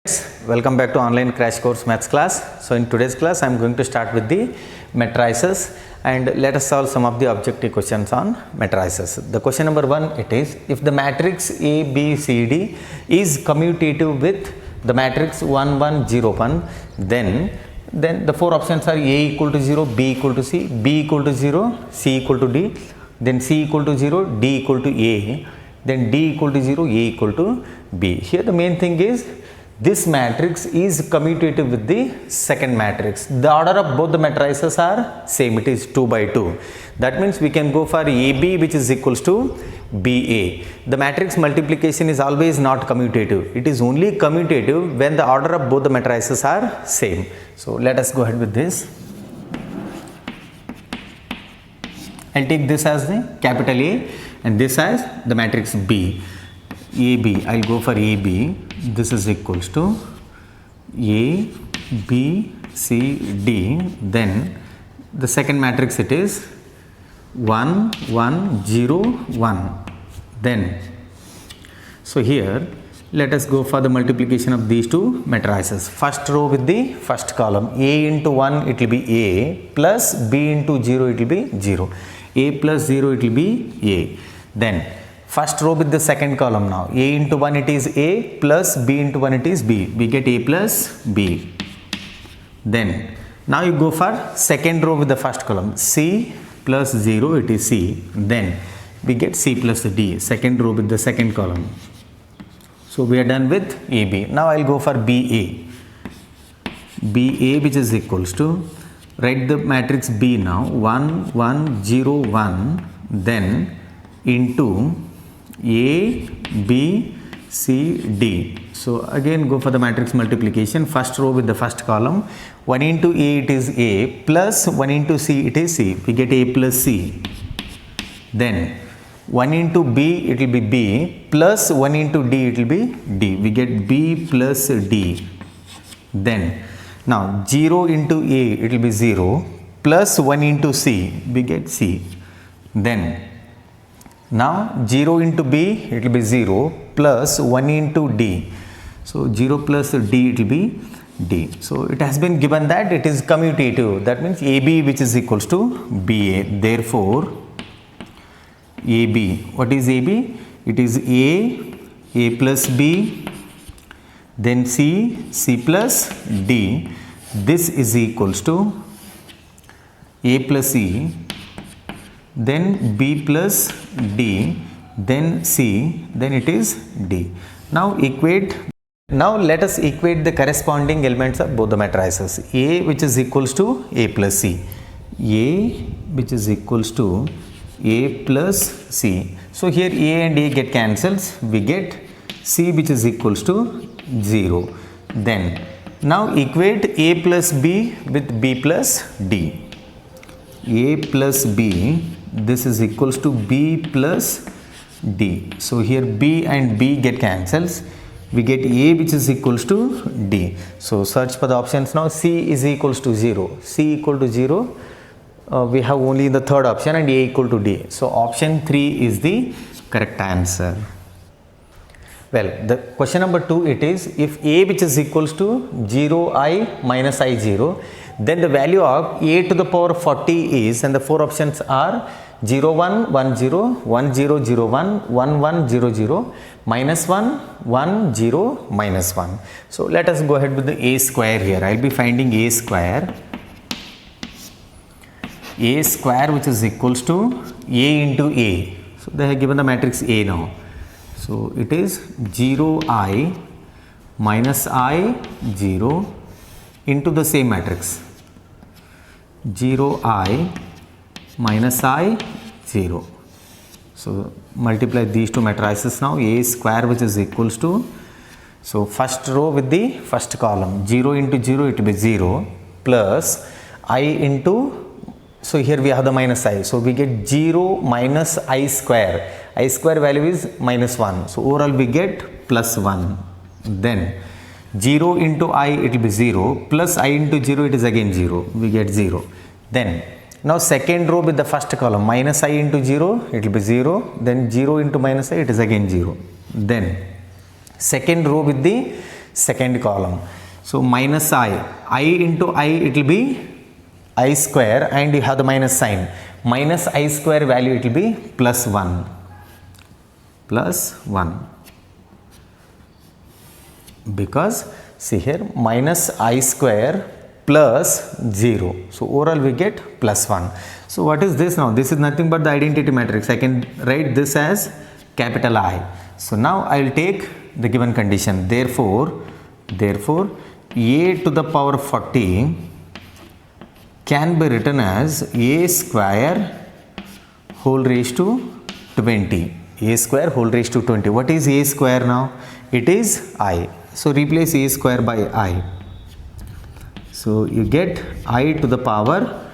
Welcome back to online crash course maths class. So in today's class I am going to start with the matrices and let us solve some of the objective questions on matrices. The question number 1, it is, if the matrix A, B, C, D is commutative with the matrix 1, 1, 0, 1, then the four options are A equal to 0, B equal to C, B equal to 0, C equal to D, then C equal to 0, D equal to A, then D equal to 0, A equal to B. Here the main thing is, this matrix is commutative with the second matrix. The order of both the matrices are same, it is 2 by 2. That means we can go for AB which is equals to BA. The matrix multiplication is always not commutative. It is only commutative when the order of both the matrices are same. So let us go ahead with this. I'll take this as the capital A and this as the matrix B. AB, I'll go for AB. This is equals to A, B, C, D. Then the second matrix it is 1, 1, 0, 1. Then, so here let us go for the multiplication of these two matrices. First row with the first column. A into 1 it will be A plus B into 0 it will be 0. A plus 0 it will be A. Then first row with the second column now. A into 1 it is A plus B into 1 it is B. We get A plus B. Then now you go for second row with the first column. C plus 0 it is C. Then we get C plus D. Second row with the second column. So we are done with AB. Now I will go for BA. BA which is equals to, write the matrix B now. 1, 1, 0, 1. Then into A, B, C, D. So again go for the matrix multiplication. First row with the first column. 1 into A it is A plus 1 into C it is C. We get A plus C. Then 1 into B it will be B plus 1 into D it will be D. We get B plus D. Then now 0 into A it will be 0 plus 1 into C. We get C. Then now 0 into B it will be 0 plus 1 into D. So 0 plus D it will be D. So it has been given that it is commutative. That means AB which is equals to BA. Therefore AB, what is AB? It is A plus B, then C, C plus D. This is equals to A plus E, then B plus D, then C, then it is D. Now let us equate the corresponding elements of both the matrices. A which is equals to A plus C. A which is equals to A plus C. So here A and A get cancels. We get C which is equals to 0. Then now equate A plus B with B plus D. A plus B, this is equals to B plus D. So here B and B get cancels. We get A which is equals to D. So search for the options now. C is equals to 0. C equal to 0. We have only the third option and A equal to D. So option 3 is the correct answer. Well, the question number 2 it is, if A which is equals to 0I minus I0, then the value of A to the power 40 is, and the four options are 0, 1, 1, 0, 1, 0, 0, 1, 1, 1, 0, 0, minus 1, 1, 0, minus 1. So let us go ahead with the A square here. I will be finding A square. A square which is equals to A into A. So they have given the matrix A now. So it is 0I minus I0 into the same matrix. 0I minus I0. So multiply these two matrices now. A square which is equals to, so first row with the first column. 0 into 0 it will be 0 plus I into, so here we have the minus I. So we get 0 minus I square. I square value is minus 1. So overall we get plus 1. Then 0 into I it will be 0 plus I into 0 it is again 0. We get 0. Then now second row with the first column, minus I into 0 it will be 0. Then 0 into minus I it is again 0. Then second row with the second column. So minus I into I, it will be I square, and you have the minus sign. Minus I square value, it will be plus 1. Plus 1. Because see here, minus I square plus 0. So overall we get plus 1. So what is this now? This is nothing but the identity matrix. I can write this as capital I. So now I will take the given condition. Therefore a to the power 40 can be written as a square whole raised to 20. A square whole raised to 20. What is a square now? It is I. So replace a square by I. So you get I to the power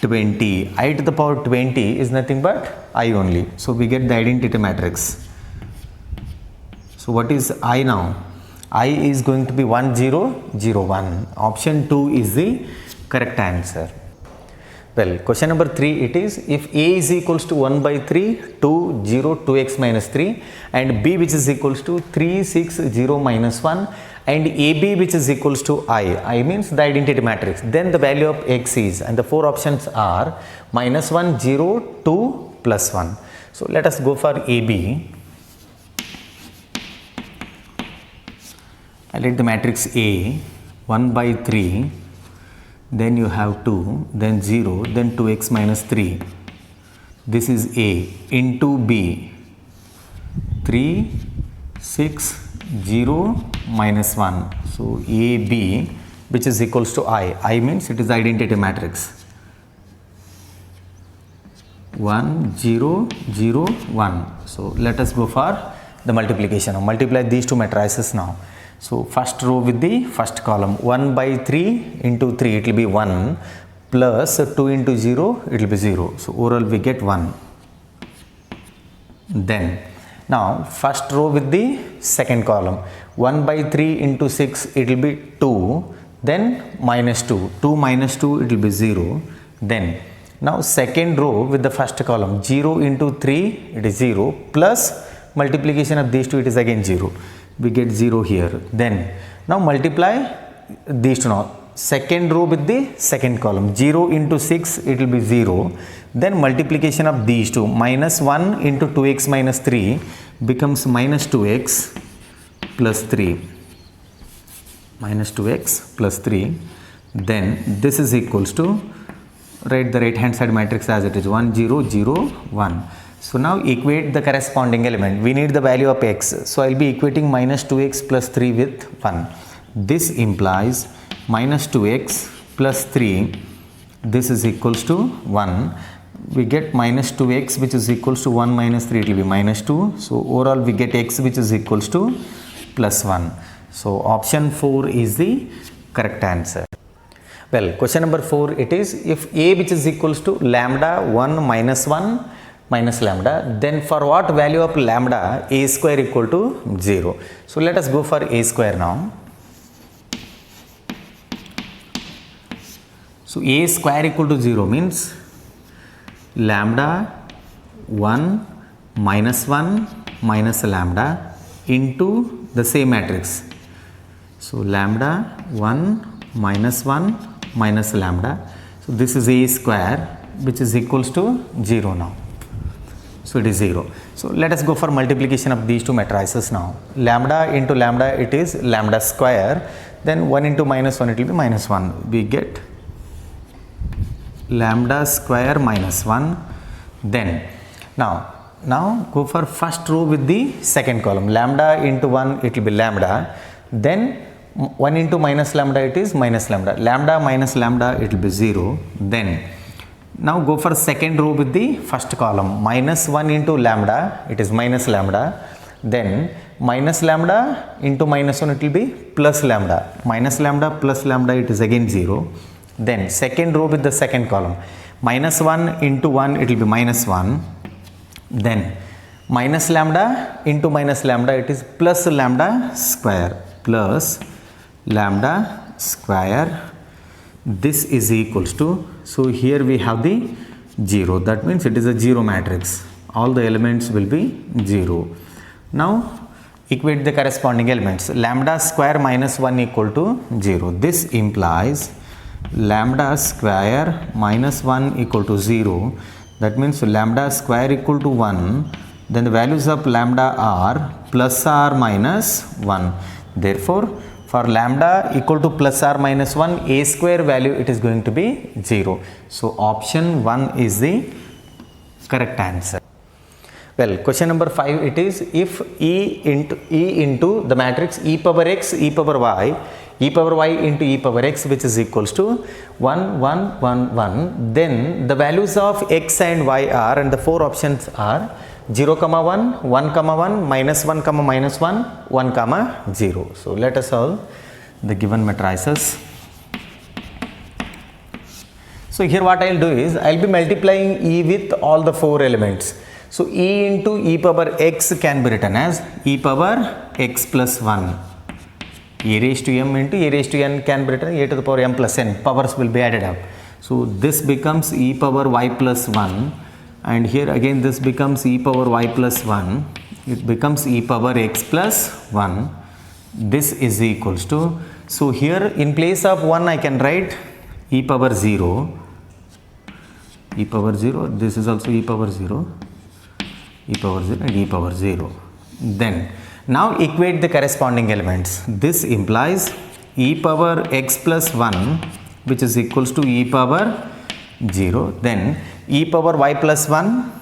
20. I to the power 20 is nothing but I only. So we get the identity matrix. So what is I now? I is going to be 1001. Option 2 is the correct answer. Well, question number 3, it is if A is equals to 1 by 3, 2, 0, 2x minus 3, and B which is equals to 3, 6, 0, minus 1, and AB which is equals to I means the identity matrix, then the value of x is, and the 4 options are minus 1, 0, 2, plus 1. So let us go for AB. I let the matrix A, 1 by 3, then you have 2, then 0, then 2x minus 3. This is A into B, 3, 6, 0, minus 1. So AB which is equals to I means it is identity matrix. 1, 0, 0, 1. So let us go for the multiplication. Multiply these two matrices now. So first row with the first column, 1 by 3 into 3, it will be 1, plus 2 into 0, it will be 0. So overall we get 1. Then now first row with the second column, 1 by 3 into 6, it will be 2, then minus 2, 2 minus 2, it will be 0. Then now second row with the first column, 0 into 3, it is 0, plus multiplication of these two, it is again 0. We get 0 here. Then now multiply these two now. Second row with the second column, 0 into 6, it will be 0. Then multiplication of these two, minus 1 into 2x minus 3 becomes minus 2x plus 3. Minus 2x plus 3. Then this is equals to, write the right hand side matrix as it is, 1, 0, 0, 1. So now equate the corresponding element. We need the value of x. So I will be equating minus 2x plus 3 with 1. This implies minus 2x plus 3. This is equals to 1. We get minus 2x which is equals to 1 minus 3. It will be minus 2. So overall we get x which is equals to plus 1. So option 4 is the correct answer. Well, question number 4, it is if A which is equals to lambda 1 minus 1 minus lambda, then for what value of lambda A square equal to 0. So let us go for A square now. So A square equal to 0 means lambda 1 minus 1 minus lambda into the same matrix. So lambda 1 minus 1 minus lambda. So this is A square which is equals to 0 now. So it is 0. So let us go for multiplication of these two matrices now. Lambda into lambda, it is lambda square. Then 1 into minus 1, it will be minus 1. We get lambda square minus 1. Then now go for first row with the second column. Lambda into 1, it will be lambda. Then 1 into minus lambda, it is minus lambda. Lambda minus lambda, it will be 0. Then now go for second row with the first column, minus 1 into lambda, it is minus lambda. Then minus lambda into minus 1, it will be plus lambda. Minus lambda plus lambda, it is again 0. Then second row with the second column, minus 1 into 1, it will be minus 1. Then minus lambda into minus lambda, it is plus lambda square, plus lambda square. This is equals to, so here we have the 0, that means it is a 0 matrix. All the elements will be 0. Now equate the corresponding elements. Lambda square minus 1 equal to 0. This implies lambda square minus 1 equal to 0. That means lambda square equal to 1. Then the values of lambda are plus or minus 1. Therefore, for lambda equal to plus or minus 1, a square value it is going to be 0. So, option 1 is the correct answer. Well, question number 5 it is, if E into the matrix e power x, e power y into e power x, which is equals to 1, 1, 1, 1, then the values of x and y are, and the four options are 0, 1, 1, 1, minus 1, minus 1, 1, 0. So, let us solve the given matrices. So, here what I will do is, I will be multiplying E with all the four elements. So, E into e power x can be written as e power x plus 1. A raised to m into a raised to n can be written a to the power m plus n. Powers will be added up. So, this becomes e power y plus 1. And here again this becomes e power y plus 1, it becomes e power x plus 1, this is equals to, so here in place of 1 I can write e power 0, this is also e power 0, and e power 0. Then now equate the corresponding elements. This implies e power x plus 1, which is equals to e power 0, then e power y plus 1,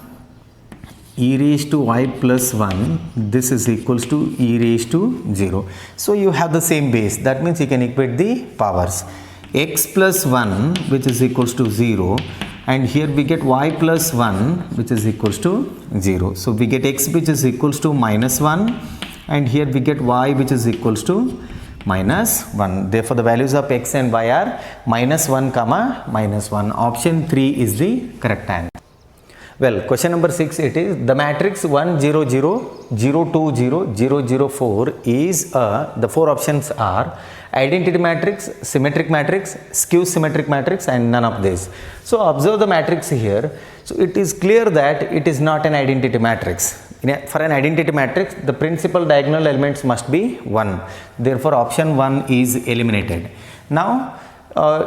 e raised to y plus 1, this is equals to e raised to 0. So, you have the same base, that means you can equate the powers. X plus 1 which is equals to 0, and here we get y plus 1 which is equals to 0. So, we get x which is equals to minus 1, and here we get y which is equals to minus 1. Therefore, the values of x and y are minus 1, minus 1. Option 3 is the correct answer. Well, question number 6 it is, the matrix 1, 0, 0, 0, 2, 0, 0, 0, 4 is the four options are identity matrix, symmetric matrix, skew symmetric matrix, and none of these. So, observe the matrix here. So, it is clear that it is not an identity matrix. For an identity matrix, the principal diagonal elements must be 1. Therefore, option 1 is eliminated. Now,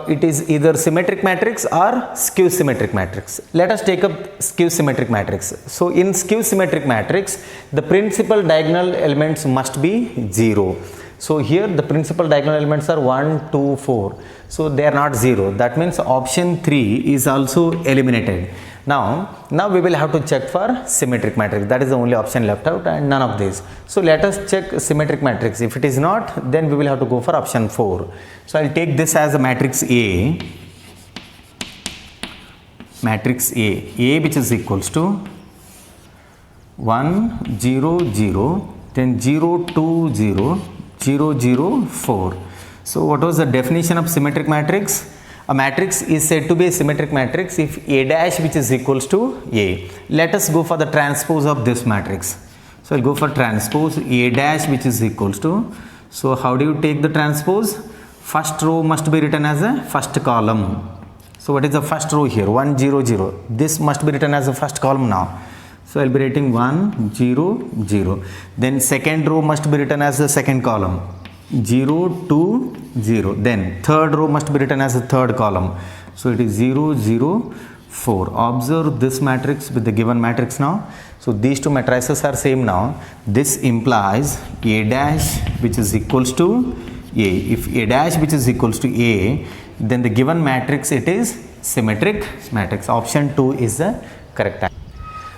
it is either symmetric matrix or skew symmetric matrix. Let us take up skew symmetric matrix. So, in skew symmetric matrix, the principal diagonal elements must be 0. So, here the principal diagonal elements are 1, 2, 4. So, they are not 0. That means option 3 is also eliminated. Now we will have to check for symmetric matrix. That is the only option left out, and none of these. So, let us check symmetric matrix. If it is not, then we will have to go for option 4. So, I will take this as a matrix A, which is equals to 1, 0, 0, then 0, 2, 0, 0, 0, 4. So, what was the definition of symmetric matrix? A matrix is said to be a symmetric matrix if A dash which is equals to A. Let us go for the transpose of this matrix. So, I will go for transpose A dash which is equals to. So, how do you take the transpose? First row must be written as a first column. So, what is the first row here? 1, 0, 0. This must be written as a first column now. So, I will be writing 1, 0, 0. Then second row must be written as the second column. 0, 2, 0. Then third row must be written as a third column. So, it is 0, 0, 4. Observe this matrix with the given matrix now. So, these two matrices are same now. This implies A dash which is equals to A. If A dash which is equals to A, then the given matrix it is symmetric matrix. Option 2 is the correct answer.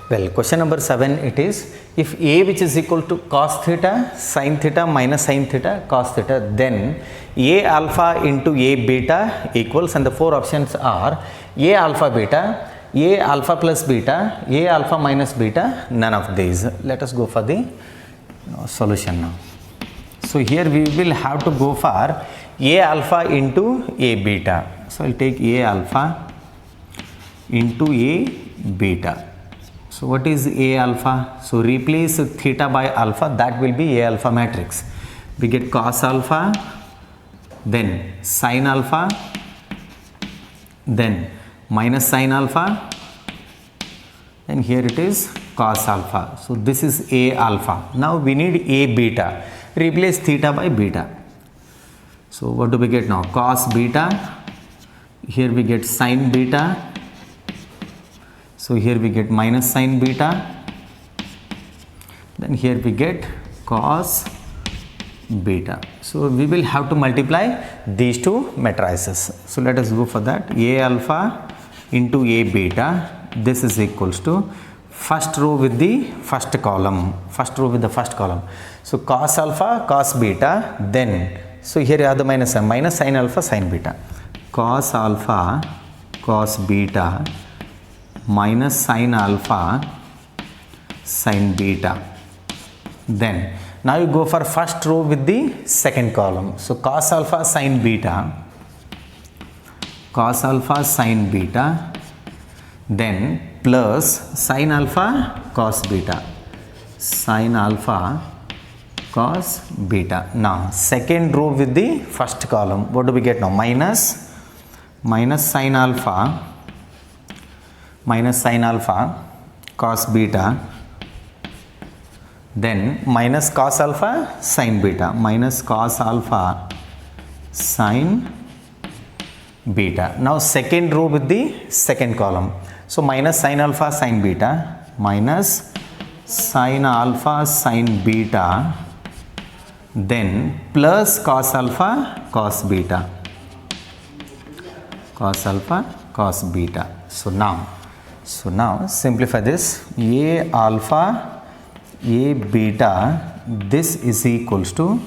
Well, question number 7 it is, if A which is equal to cos theta, sin theta minus sin theta, cos theta, then A alpha into A beta equals, and the four options are A alpha beta, A alpha plus beta, A alpha minus beta, none of these. Let us go for the solution now. So, here we will have to go for A alpha into A beta. So, I will take A alpha into A beta. So, what is A alpha? So, replace theta by alpha, that will be A alpha matrix. We get cos alpha, then sin alpha, then minus sin alpha, and here it is cos alpha. So this is A alpha. Now we need A beta. Replace theta by beta. So what do we get now? Cos beta. Here we get sin beta. So here we get minus sin beta. Then here we get cos beta. So we will have to multiply these two matrices. So let us go for that. A alpha into A beta. This is equals to first row with the first column. First row with the first column. So cos alpha, cos beta. Then so here you have the minus sign. Minus sin alpha, sin beta. Cos alpha, cos beta minus sin alpha, sin beta. Then now you go for first row with the second column. So cos alpha sin beta, cos alpha sin beta, then plus sin alpha cos beta, sin alpha cos beta. Now second row with the first column, what do we get now? Minus sin alpha cos beta, then minus cos alpha sin beta, minus cos alpha sin beta. Now second row with the second column. So minus sin alpha sin beta, minus sin alpha sin beta, then plus cos alpha cos beta, cos alpha cos beta. So now simplify this. A alpha A beta, this is equals to,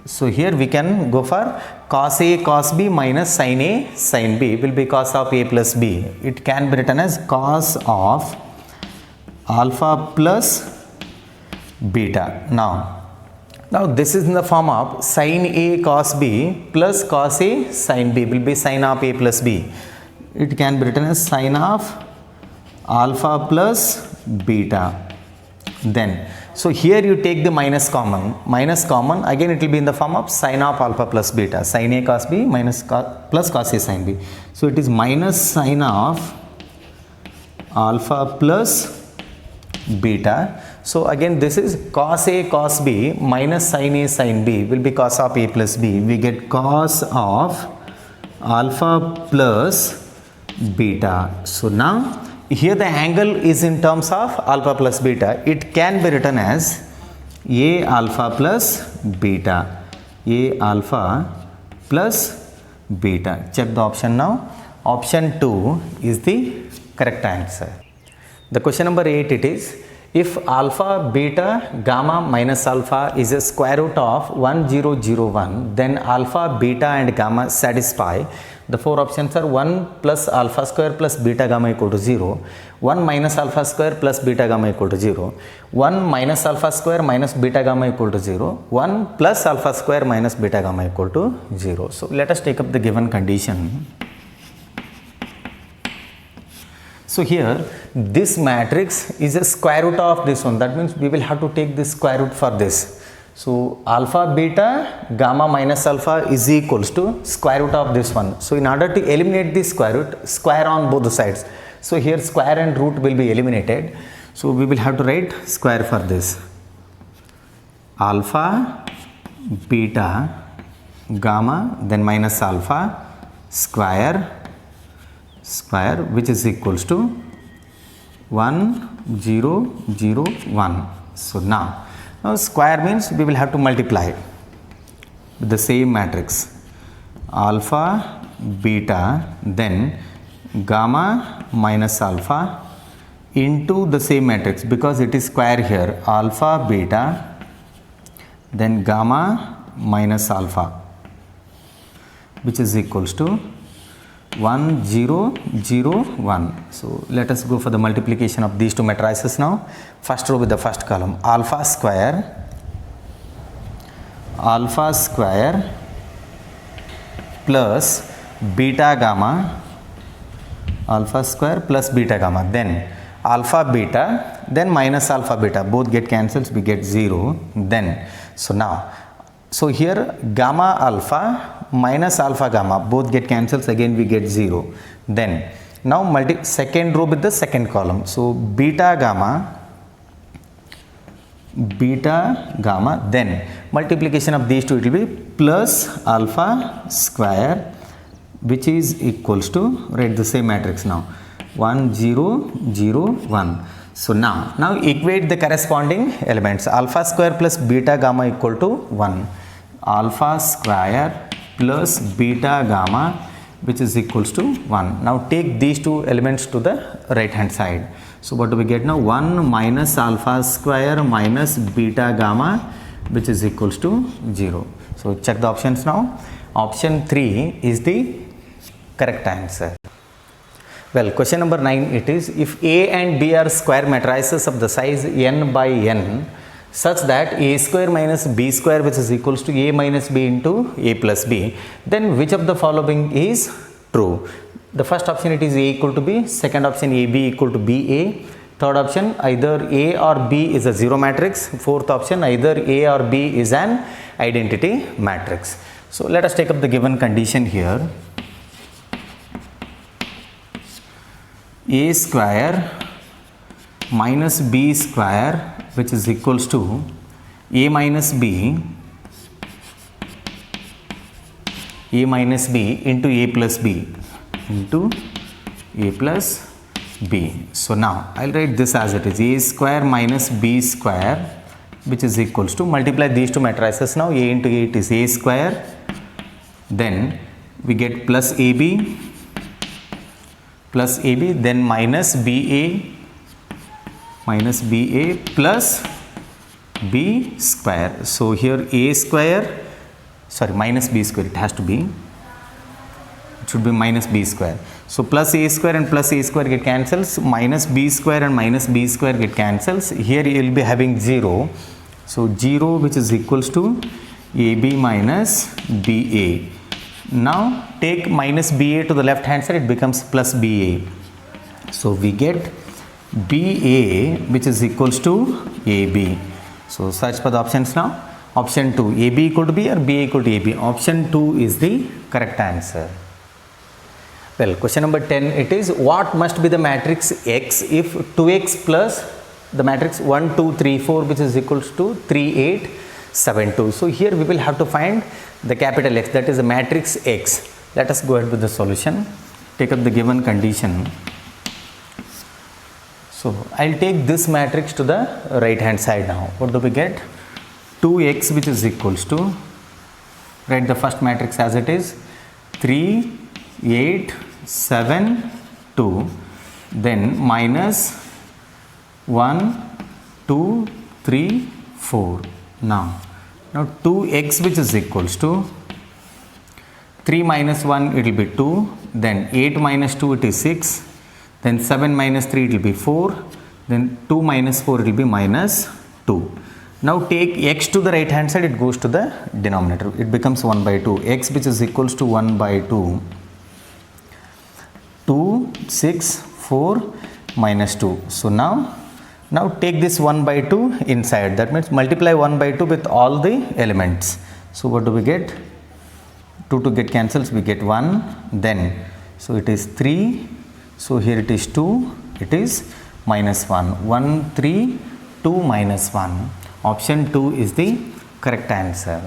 so here we can go for cos A cos B minus sin A sin B will be cos of A plus B. It can be written as cos of alpha plus beta. Now this is in the form of sin A cos B plus cos A sin B will be sin of A plus B. It can be written as sin of alpha plus beta. Then so here you take the minus common, again it will be in the form of sin of alpha plus beta, sin A cos B minus plus cos A sin B. So it is minus sin of alpha plus beta. So again this is cos A cos B minus sin A sin B will be cos of A plus B. We get cos of alpha plus beta. So now here the angle is in terms of alpha plus beta. It can be written as A alpha plus beta, A alpha plus beta. Check the option now. Option 2 is the correct answer. The question number 8 it is, if alpha, beta, gamma minus alpha is a square root of 1001, then alpha, beta and gamma satisfy. The four options are 1 plus alpha square plus beta gamma equal to 0, 1 minus alpha square plus beta gamma equal to 0, 1 minus alpha square minus beta gamma equal to 0, 1 plus alpha square minus beta gamma equal to 0. So let us take up the given condition. So here this matrix is a square root of this one. That means we will have to take this square root for this. So alpha, beta, gamma minus alpha is equals to square root of this one. So in order to eliminate this square root, square on both the sides. So here square and root will be eliminated. So we will have to write square for this. Alpha, beta, gamma, then minus alpha, square, which is equals to 1, 0, 0, 1. So now square means we will have to multiply with the same matrix. Alpha, beta, then gamma minus alpha into the same matrix, because it is square here. Alpha, beta, then gamma minus alpha, which is equals to 1, 0, 0, 1. So let us go for the multiplication of these two matrices now. First row with the first column. Alpha square plus beta gamma, alpha square plus beta gamma, then alpha beta, then minus alpha beta, both get cancelled, we get 0. Then so here gamma alpha minus alpha gamma, both get cancelled, again we get 0. Then Now second row with the second column. So beta gamma, then multiplication of these two, it will be plus alpha square, which is equals to, write the same matrix now, 1 0 0 1. So now equate the corresponding elements. Alpha square plus beta gamma equal to 1. Alpha square plus beta gamma, which is equals to 1. Now take these two elements to the right hand side. So what do we get now? 1 minus alpha square minus beta gamma, which is equals to 0. So check the options now. Option 3 is the correct answer. Well, question number 9 it is, if A and B are square matrices of the size n by n such that A square minus B square, which is equals to A minus B into A plus B, then which of the following is true? The first option, it is A equal to B, second option AB equal to BA, third option either A or B is a zero matrix, fourth option either A or B is an identity matrix. So let us take up the given condition here. A square minus B square, which is equals to A minus B into A plus B into A plus B. So now I'll write this as it is, A square minus B square, which is equals to, multiply these two matrices now, A into A, it is A square, then we get plus AB, then minus BA plus B square. So here A square, sorry, minus B square, it has to be, it should be minus B square. So plus A square and plus A square get cancels, minus B square and minus B square get cancels. Here you will be having 0. So 0, which is equals to AB minus BA. Now take minus BA to the left hand side, it becomes plus BA. So we get BA, which is equals to AB. So search for the options now. Option 2, AB equal to B or BA equal to AB. Option 2 is the correct answer. Well, question number 10 it is, what must be the matrix X if 2x plus the matrix 1 2 3 4, which is equals to 3 8 7 2. So here we will have to find the capital X, that is the matrix X. Let us go ahead with the solution. Take up the given condition. So I'll take this matrix to the right hand side now. What do we get? 2x, which is equals to, write the first matrix as it is, 3 8 7 2, then minus 1 2 3 4. Now 2x, which is equals to 3 minus 1, it will be 2, then 8 minus 2, it is 6, then 7 minus 3, it will be 4, then 2 minus 4, it will be minus 2. Now take x to the right hand side, it goes to the denominator, it becomes 1 by 2, x, which is equals to 1 by 2, 2 6 4 minus 2. So now take this 1 by 2 inside, that means multiply 1 by 2 with all the elements. So what do we get? 2 get cancels, we get 1, then so it is 3, so here it is 2, it is minus 1, 1 3 2 minus 1. Option 2 is the correct answer.